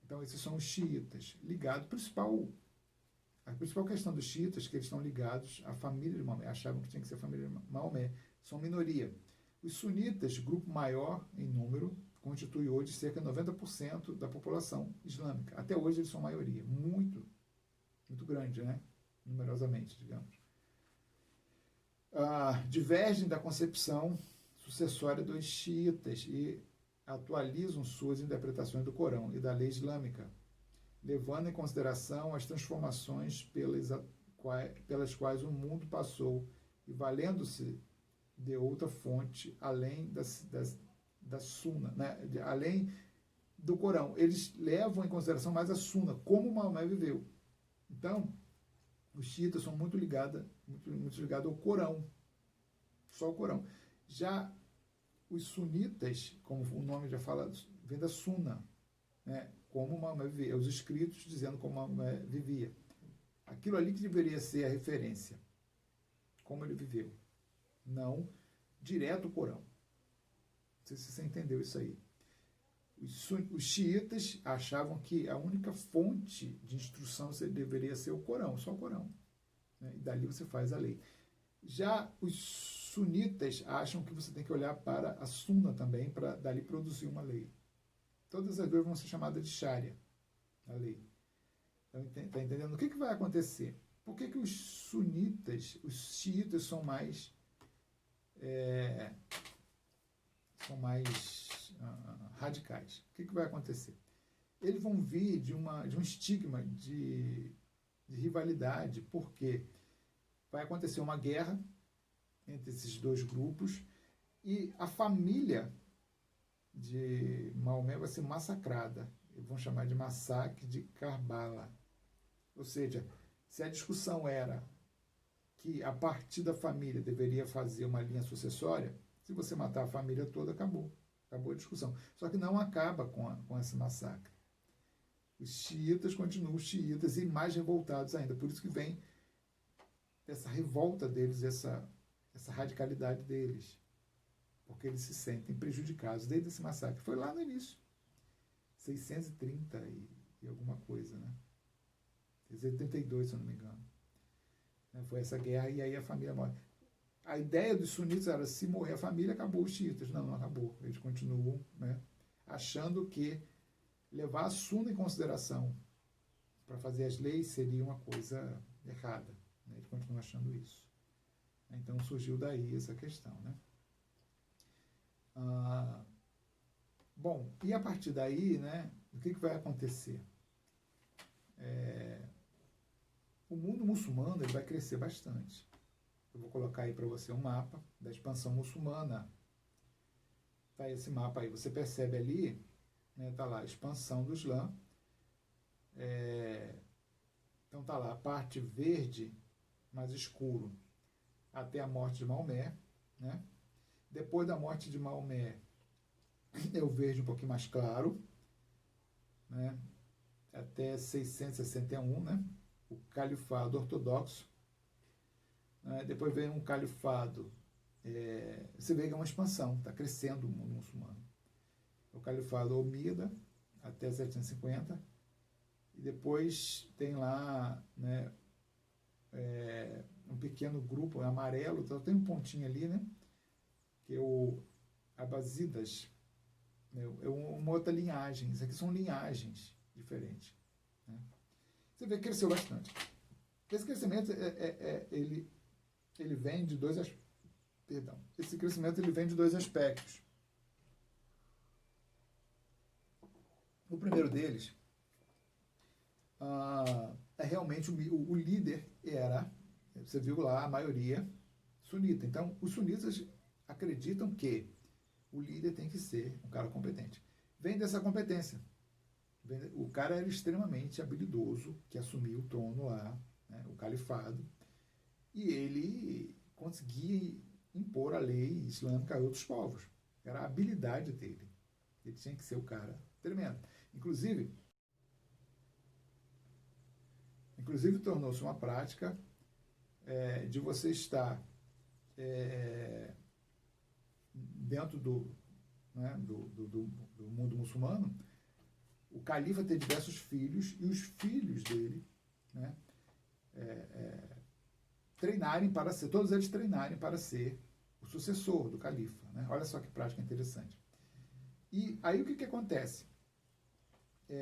Então, esses são os xiitas, ligados. A principal questão dos xiitas é que eles estão ligados à família de Maomé, achavam que tinha que ser a família de Maomé, são minoria. Os sunitas, grupo maior em número, constitui hoje cerca de 90% da população islâmica. Até hoje eles são maioria, muito, muito grande, né? Numerosamente, digamos. Divergem da concepção sucessória dos xiitas e atualizam suas interpretações do Corão e da lei islâmica, levando em consideração as transformações pelas quais o mundo passou e valendo-se de outra fonte, além da Sunna, né? Além do Corão. Eles levam em consideração mais a Sunna, como Maomé viveu. Então, Os xiitas são muito ligados ao Corão, só o Corão. Já os sunitas, como o nome já fala, vem da Sunna, né? Como Maomé vivia, os escritos dizendo como Maomé vivia. Aquilo ali que deveria ser a referência, como ele viveu, não direto o Corão. Não sei se você entendeu isso aí. Os xiitas achavam que a única fonte de instrução deveria ser o Corão, só o Corão, né? E dali você faz a lei. Já os sunitas acham que você tem que olhar para a Sunna também, para dali produzir uma lei. Todas as duas vão ser chamadas de Sharia, a lei. Então, está entendendo? O que vai acontecer? Por que os sunitas, os xiitas são mais radicais? O que vai acontecer? Eles vão vir de um estigma de rivalidade, porque vai acontecer uma guerra entre esses dois grupos e a família de Maomé vai ser massacrada. Eles vão chamar de massacre de Karbala. Ou seja, se a discussão era que a partir da família deveria fazer uma linha sucessória, se você matar a família toda, acabou. Acabou a discussão. Só que não acaba com esse massacre. Os xiitas continuam xiitas e mais revoltados ainda. Por isso que vem essa revolta deles, essa radicalidade deles. Porque eles se sentem prejudicados desde esse massacre. Foi lá no início. 630 e alguma coisa, né? 682, se eu não me engano. Foi essa guerra e aí a família morre. A ideia dos sunitas era, se morrer a família, acabou os xiitas. Não, não acabou. Eles continuam, né, achando que levar a Sunna em consideração para fazer as leis seria uma coisa errada. Né? Eles continuam achando isso. Então surgiu daí essa questão. Né? Bom, e a partir daí, né, o que vai acontecer? O mundo muçulmano ele vai crescer bastante. Eu vou colocar aí para você um mapa da expansão muçulmana. Tá esse mapa aí, você percebe ali, né, tá lá, expansão do Islã. Então tá lá, a parte verde mais escuro até a morte de Maomé, né? Depois da morte de Maomé, é o verde um pouquinho mais claro, né? Até 661, né? O califado ortodoxo. Depois vem um califado, você vê que é uma expansão, está crescendo o mundo muçulmano. O califado omida, até 750, e depois tem lá, né, um pequeno grupo amarelo, só tem um pontinho ali, né, que é o Abásidas, né, é uma outra linhagem. Isso aqui são linhagens diferentes. Né. Você vê que cresceu bastante. Esse crescimento, ele vem de dois aspectos. Perdão. Esse crescimento ele vem de dois aspectos. O primeiro deles é realmente o líder era, você viu lá, a maioria sunita. Então, os sunitas acreditam que o líder tem que ser um cara competente. Vem dessa competência. O cara era extremamente habilidoso, que assumiu o trono lá, né, o califado, e ele conseguia impor a lei islâmica a outros povos. Era a habilidade dele. Ele tinha que ser o cara tremendo. Inclusive tornou-se uma prática de você estar dentro do mundo muçulmano, o califa ter diversos filhos e os filhos dele, né, todos eles treinarem para ser o sucessor do califa. Né? Olha só que prática interessante. E aí o que acontece?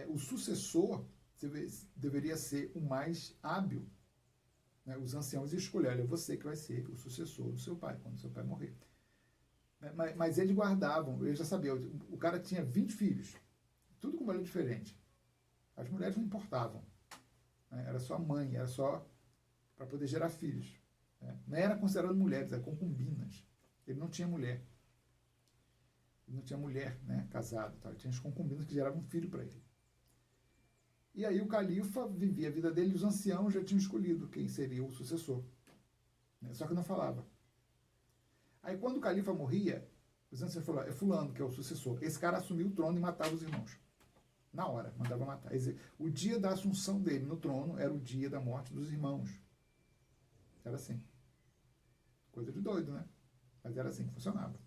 O sucessor deveria ser o mais hábil. Né? Os anciãos escolheram, é você que vai ser o sucessor do seu pai, quando seu pai morrer. Mas eles guardavam, eles já sabiam, o cara tinha 20 filhos, tudo com valor diferente. As mulheres não importavam. Né? Era só mãe, era só para poder gerar filhos. Né? Não era considerado mulheres, eram concubinas. Ele não tinha mulher. Ele não tinha mulher, né, casado. Tá? Ele tinha as concubinas que geravam um filho para ele. E aí o califa vivia a vida dele e os anciãos já tinham escolhido quem seria o sucessor. Né? Só que não falava. Aí quando o califa morria, os anciãos falaram, é fulano que é o sucessor. Esse cara assumiu o trono e matava os irmãos. Na hora, mandava matar. Quer dizer, o dia da assunção dele no trono era o dia da morte dos irmãos. Era assim. Coisa de doido, né? Mas era assim que funcionava.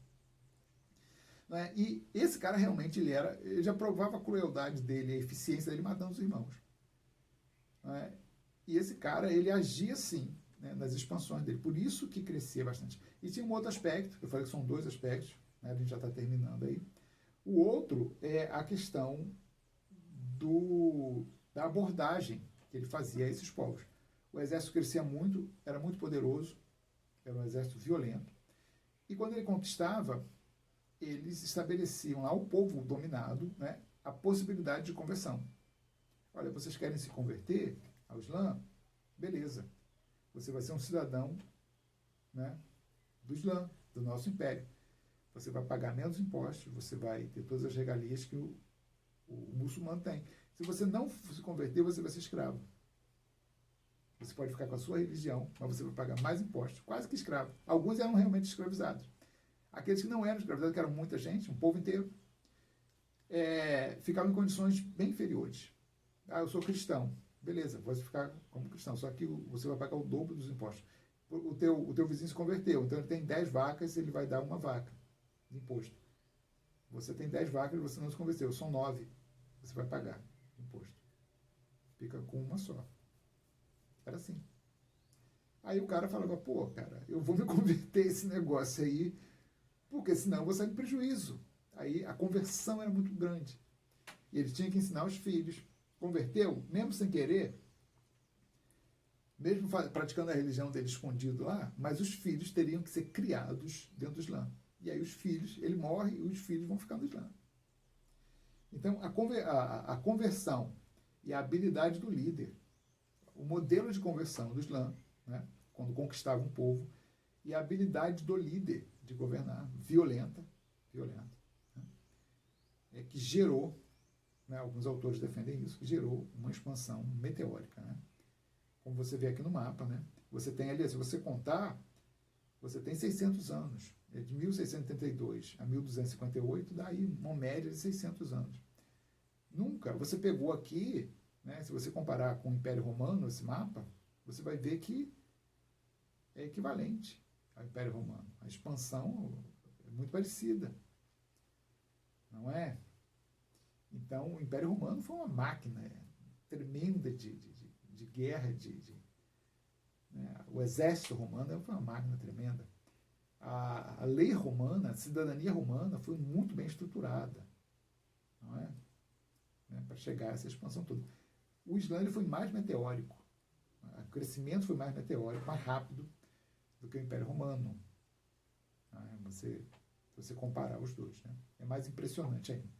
Né? E esse cara realmente ele já provava a crueldade dele, a eficiência dele matando os irmãos. Né? E esse cara, ele agia assim, né, nas expansões dele. Por isso que crescia bastante. E tinha um outro aspecto, que eu falei que são dois aspectos, né, a gente já está terminando aí. O outro é a questão da abordagem que ele fazia a esses povos. O exército crescia muito, era muito poderoso, era um exército violento. E quando ele conquistava, eles estabeleciam lá, o povo dominado, né, a possibilidade de conversão. Olha, vocês querem se converter ao Islã? Beleza. Você vai ser um cidadão, né, do Islã, do nosso império. Você vai pagar menos impostos, você vai ter todas as regalias que o muçulmano tem. Se você não se converter, você vai ser escravo. Você pode ficar com a sua religião, mas você vai pagar mais impostos, quase que escravo. Alguns eram realmente escravizados. Aqueles que não eram escravizados, que eram muita gente, um povo inteiro, ficavam em condições bem inferiores. Ah, eu sou cristão. Beleza, você ficar como cristão, só que você vai pagar o dobro dos impostos. O teu vizinho se converteu, então ele tem 10 vacas, ele vai dar uma vaca de imposto. Você tem 10 vacas e você não se converteu, são 9. Você vai pagar imposto. Fica com uma só. Era assim. Aí o cara falava, pô, cara, eu vou me converter esse negócio aí, porque senão eu vou sair em prejuízo. Aí a conversão era muito grande. E ele tinha que ensinar os filhos. Converteu, mesmo sem querer, mesmo praticando a religião dele escondido lá, mas os filhos teriam que ser criados dentro do Islã. E aí os filhos, ele morre e os filhos vão ficar no Islã. Então, a conversão e a habilidade do líder, o modelo de conversão do Islã, né, quando conquistava um povo, e a habilidade do líder de governar, violenta, né, que gerou, né, alguns autores defendem isso, que gerou uma expansão meteórica. Né? Como você vê aqui no mapa, né, você tem ali, se você contar, você tem 600 anos. De 1632 a 1258, dá aí uma média de 600 anos. Nunca, você pegou aqui, né, se você comparar com o Império Romano, esse mapa, você vai ver que é equivalente ao Império Romano. A expansão é muito parecida. Não é? Então, o Império Romano foi uma máquina tremenda de guerra. Né? O exército romano foi uma máquina tremenda. A lei romana, a cidadania romana foi muito bem estruturada. Não é? Né? Para chegar a essa expansão toda. O Islã ele foi mais meteórico. O crescimento foi mais meteórico, mais rápido do que o Império Romano. Se você comparar os dois. Né? É mais impressionante ainda.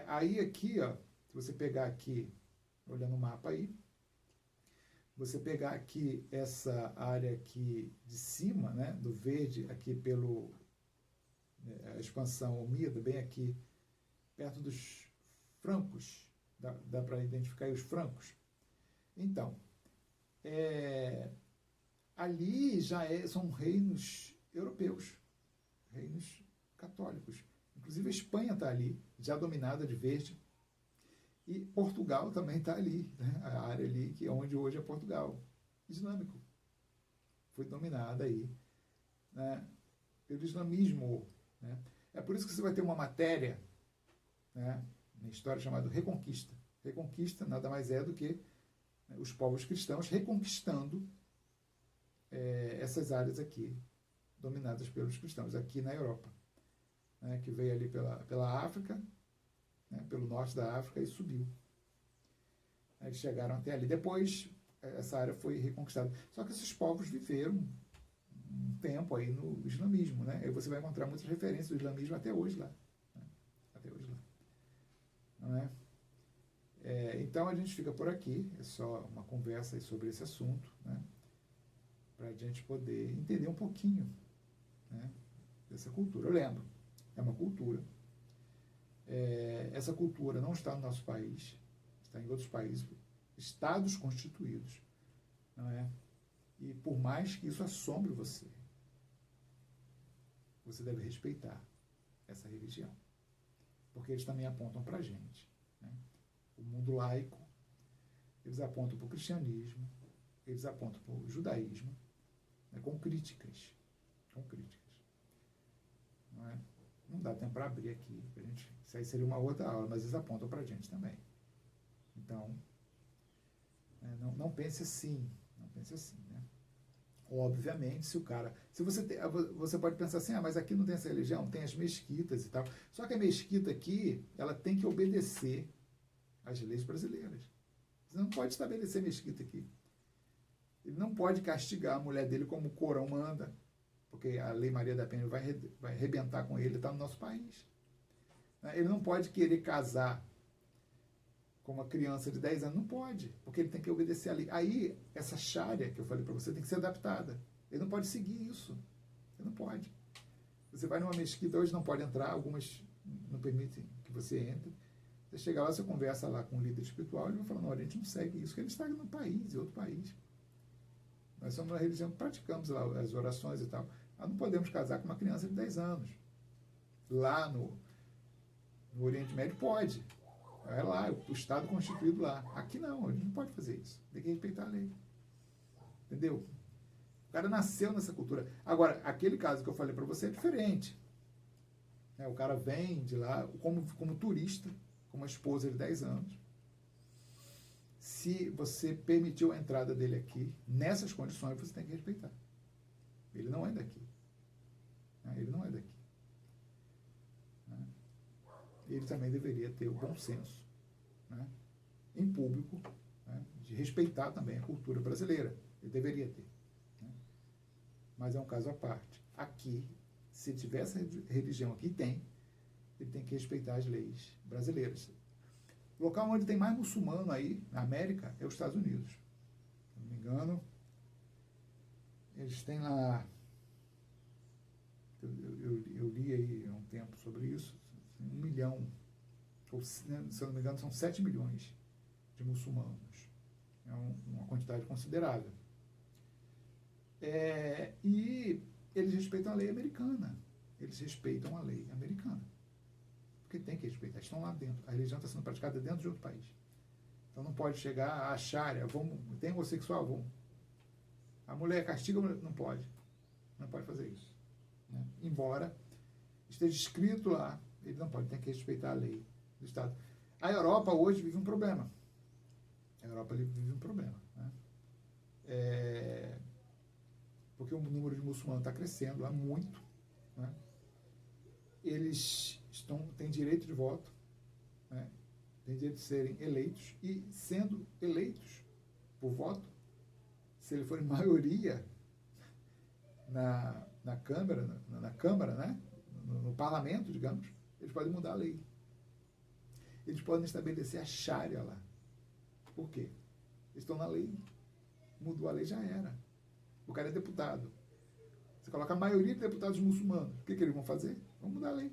Aí aqui, ó, se você pegar aqui, olhando o mapa aí, você pegar aqui essa área aqui de cima, né, do verde, aqui pelo a expansão omida, bem aqui, perto dos francos, dá para identificar aí os francos. Então, ali já são reinos europeus, reinos católicos. Inclusive a Espanha está ali, já dominada de verde, e Portugal também está ali, né? A área ali que é onde hoje é Portugal, islâmico. Foi dominada aí, né, pelo islamismo. Né? É por isso que você vai ter uma matéria, né, na história chamada Reconquista. Reconquista nada mais é do que, né, os povos cristãos reconquistando essas áreas aqui, dominadas pelos cristãos, aqui na Europa. Né, que veio ali pela África, né, pelo norte da África e subiu. Eles chegaram até ali. Depois, essa área foi reconquistada. Só que esses povos viveram um tempo aí no islamismo. Né? Aí você vai encontrar muitas referências do islamismo até hoje lá. Né? Até hoje lá. Não é? Então a gente fica por aqui. É só uma conversa aí sobre esse assunto, né? Para a gente poder entender um pouquinho, né, dessa cultura. Eu lembro, é uma cultura. Essa cultura não está no nosso país, está em outros países, estados constituídos, não é? E por mais que isso assombre você, você deve respeitar essa religião, porque eles também apontam para a gente, né? O mundo laico, eles apontam para o cristianismo, eles apontam para o judaísmo, né? Com críticas, não é? Não dá tempo para abrir aqui, isso aí seria uma outra aula, mas eles apontam para a gente também. Então, não pense assim, né? Obviamente, se você pode pensar assim, mas aqui não tem essa religião, tem as mesquitas e tal. Só que a mesquita aqui, ela tem que obedecer às leis brasileiras. Você não pode estabelecer mesquita aqui. Ele não pode castigar a mulher dele como o Corão manda, porque a Lei Maria da Penha vai arrebentar com ele, está no nosso país. Ele não pode querer casar com uma criança de 10 anos, não pode, porque ele tem que obedecer a lei. Aí, essa Sharia que eu falei para você tem que ser adaptada. Ele não pode seguir isso. Ele não pode. Você vai numa mesquita, hoje não pode entrar, algumas não permitem que você entre. Você chega lá, você conversa lá com o líder espiritual, ele vai falar, não, a gente não segue isso, porque ele está no país, em outro país. Nós somos uma religião que praticamos lá as orações e tal. Nós não podemos casar com uma criança de 10 anos. Lá no Oriente Médio pode. É lá, o Estado constituído lá. Aqui não, a gente não pode fazer isso. Tem que respeitar a lei. Entendeu? O cara nasceu nessa cultura. Agora, aquele caso que eu falei para você é diferente. O cara vem de lá como turista, com uma esposa de 10 anos. Se você permitiu a entrada dele aqui, nessas condições, você tem que respeitar. Ele não é daqui. Ele não é daqui. Ele também deveria ter o bom senso, né, em público, né, de respeitar também a cultura brasileira. Ele deveria ter. Né? Mas é um caso à parte. Aqui, se tiver essa religião aqui, ele tem que respeitar as leis brasileiras. O local onde tem mais muçulmano aí, na América, é os Estados Unidos. Se não me engano, eles têm lá... Eu li aí há um tempo sobre isso, 1 milhão, ou, se eu não me engano, são 7 milhões de muçulmanos. É uma quantidade considerável. E eles respeitam a lei americana. Porque tem que respeitar, estão lá dentro. A religião está sendo praticada dentro de outro país. Então não pode chegar a Sharia, tem homossexual, vamos. A mulher castiga a mulher, não pode fazer isso. Né? Embora esteja escrito lá, ele não pode, tem que respeitar a lei do Estado. A Europa hoje vive um problema. Né? Porque o número de muçulmanos está crescendo lá muito. Né? Eles têm direito de voto, né? Têm direito de serem eleitos, e sendo eleitos por voto, se ele for em maioria na Câmara, né? No parlamento, digamos, eles podem mudar a lei. Eles podem estabelecer a Sharia lá. Por quê? Eles estão na lei. Mudou a lei, já era. O cara é deputado. Você coloca a maioria de deputados muçulmanos. O que eles vão fazer? Vão mudar a lei.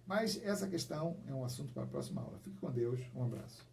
Mas essa questão é um assunto para a próxima aula. Fique com Deus. Um abraço.